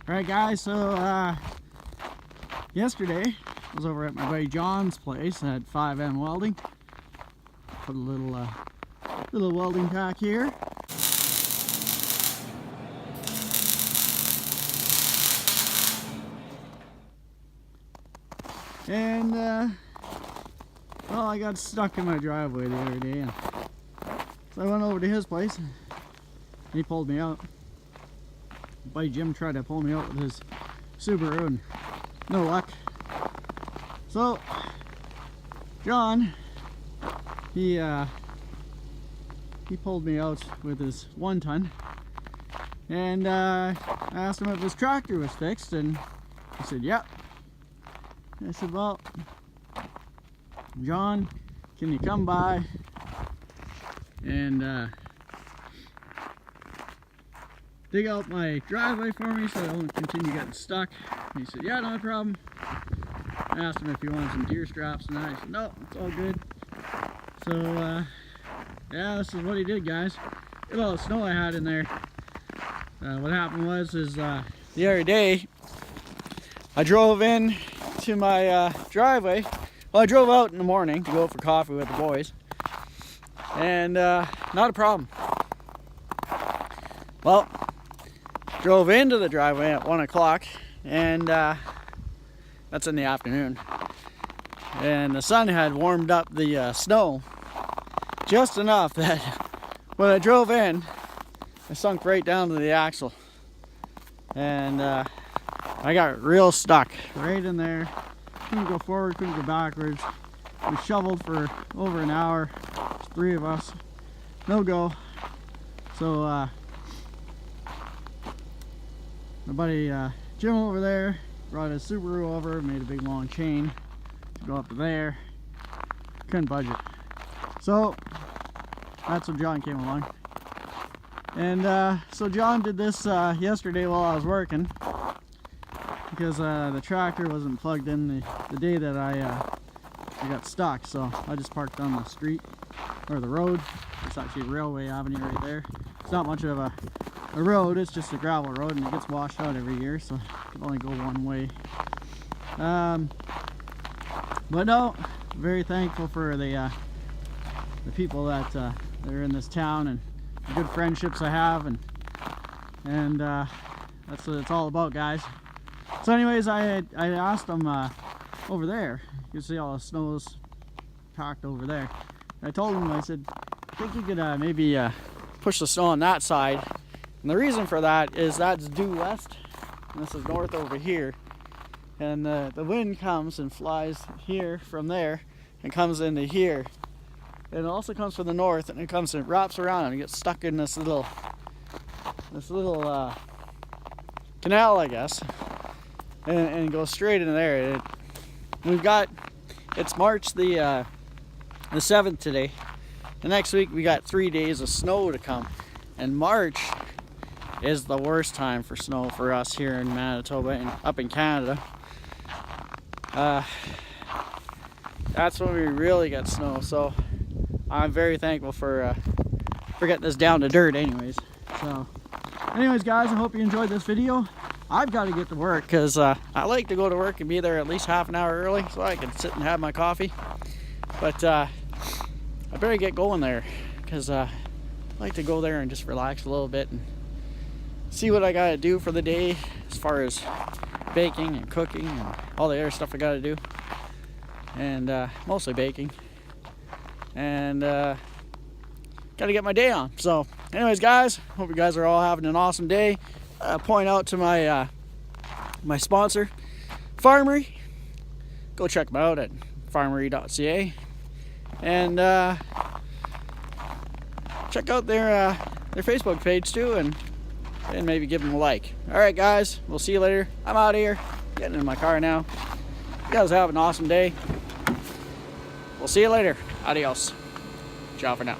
Alright guys, so yesterday I was over at my buddy John's place at 5M Welding. Put a little welding pack here. And well, I got stuck in my driveway the other day, and so I went over to his place and he pulled me out. My buddy Jim tried to pull me out with his Subaru and no luck. So John, he pulled me out with his 1-ton, and I asked him if his tractor was fixed, and he said yep. I said, well, John, can you come by and dig out my driveway for me so I don't continue getting stuck? And he said, yeah, no problem. I asked him if he wanted some deer straps, and I said, no, it's all good. So yeah, this is what he did, guys. Look at all the snow I had in there. What happened was the other day I drove in to my driveway. Well, I drove out in the morning to go for coffee with the boys, and not a problem. Well, drove into the driveway at 1 o'clock, and that's in the afternoon, and the sun had warmed up the snow just enough that when I drove in, I sunk right down to the axle, and I got real stuck right in there. Couldn't go forward, couldn't go backwards. We shoveled for over an hour, 3 of us, no go. So my buddy Jim over there brought his Subaru over, made a big long chain to go up to there. Couldn't budge it. So that's when John came along. And so John did this yesterday while I was working, because the tractor wasn't plugged in the day that I got stuck. So I just parked on the street, or the road. It's actually a railway avenue right there. It's not much of a road, it's just a gravel road, and it gets washed out every year, so it can only go one way. But no, very thankful for the people that are in this town, and the good friendships I have, and that's what it's all about, guys. So anyways, I asked them over there, you can see all the snow's packed over there. I told them, I said, I think you could maybe push the snow on that side. And the reason for that is that's due west, and this is north over here. And the wind comes and flies here from there and comes into here. And it also comes from the north, and it comes and wraps around and gets stuck in this little canal, I guess, and goes straight into there. It's March the 7th today. The next week we got 3 days of snow to come, and March is the worst time for snow for us here in Manitoba and up in Canada. That's when we really get snow. So I'm very thankful for getting this down to dirt anyways. So anyways, guys, I hope you enjoyed this video. I've got to get to work, because I like to go to work and be there at least half an hour early so I can sit and have my coffee. But I better get going there, because I like to go there and just relax a little bit and see what I got to do for the day, as far as baking and cooking and all the other stuff I got to do, and mostly baking, and got to get my day on. So anyways, guys, hope you guys are all having an awesome day. Point out to my my sponsor, Farmery. Go check them out at farmery.ca, and check out their Facebook page too, and maybe give them a like. All right, guys, we'll see you later. I'm out of here, getting in my car now. You guys have an awesome day. We'll see you later. Adios. Ciao for now.